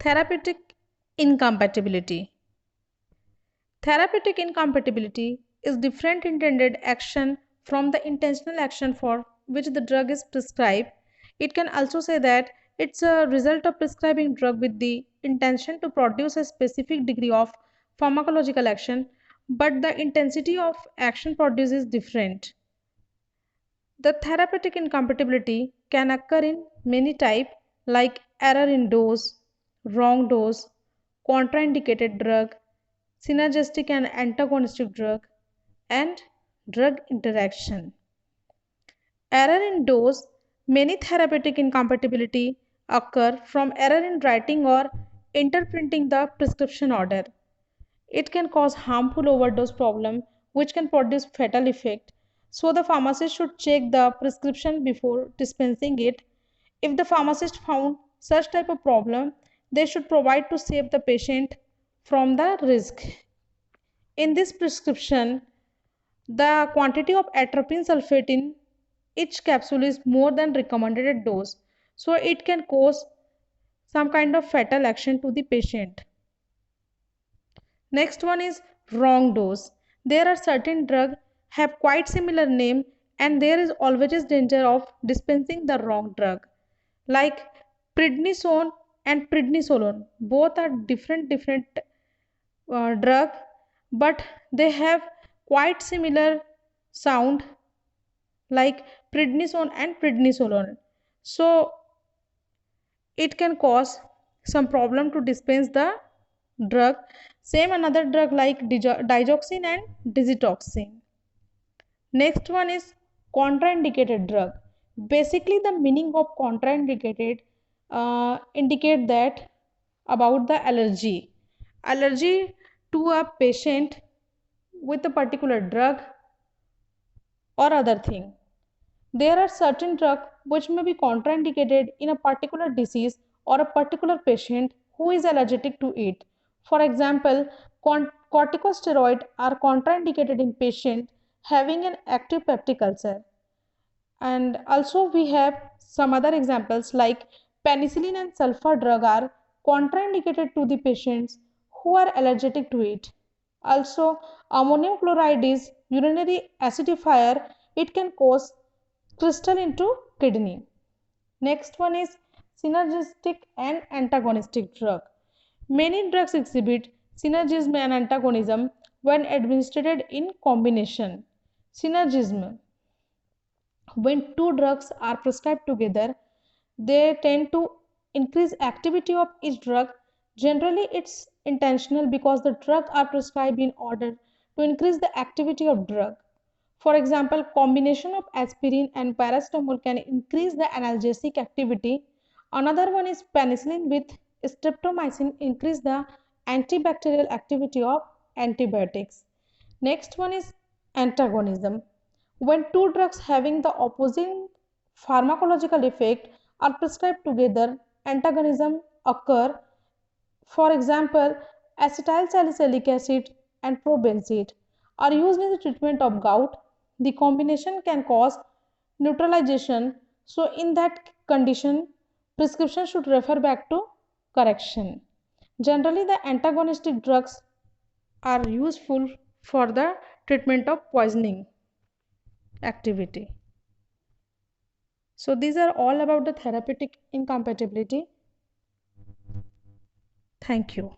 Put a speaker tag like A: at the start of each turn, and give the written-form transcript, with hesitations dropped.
A: Therapeutic incompatibility. Therapeutic incompatibility is different intended action from the intentional action for which the drug is prescribed. It can also say that it's a result of prescribing drug with the intention to produce a specific degree of pharmacological action, but the intensity of action produced is different. The therapeutic incompatibility can occur in many types like error in dose, wrong dose, contraindicated drug, synergistic and antagonistic drug, and drug interaction. Error in dose. Many therapeutic incompatibility occur from error in writing or interpreting the prescription order. It can cause harmful overdose problem which can produce fatal effect. So the pharmacist should check the prescription before dispensing it. If the pharmacist found such type of problem, they should provide to save the patient from the risk. In this prescription, the quantity of atropine sulfate in each capsule is more than recommended dose. So it can cause some kind of fatal action to the patient. Next one is wrong dose. There are certain drugs have quite similar name and there is always danger of dispensing the wrong drug. Like prednisone and prednisolone. Both are different drug, but they have quite similar sound like prednisone and prednisolone. So it can cause some problem to dispense the drug. Same another drug like digoxin and digitoxin. Next one is contraindicated drug. Basically the meaning of contraindicated indicate that about the allergy to a patient with a particular drug or other thing. There are certain drugs which may be contraindicated in a particular disease or a particular patient who is allergic to it. For example, corticosteroids are contraindicated in patients having an active peptic ulcer. And also we have some other examples like penicillin and sulfa drug are contraindicated to the patients who are allergic to it. Also, ammonium chloride is urinary acidifier. It can cause crystal into kidney. Next one is synergistic and antagonistic drug. Many drugs exhibit synergism and antagonism when administered in combination. Synergism. When two drugs are prescribed together, they tend to increase activity of each drug. Generally, it's intentional because the drugs are prescribed in order to increase the activity of drug. For example, combination of aspirin and paracetamol can increase the analgesic activity. Another one is penicillin with streptomycin increase the antibacterial activity of antibiotics. Next one is antagonism. When two drugs having the opposing pharmacological effect are prescribed together, antagonism occur. For example, acetyl salicylic acid and probenecid are used in the treatment of gout. The combination can cause neutralization. So in that condition, prescription should refer back to correction. Generally, the antagonistic drugs are useful for the treatment of poisoning activity. So these are all about the therapeutic incompatibility. Thank you.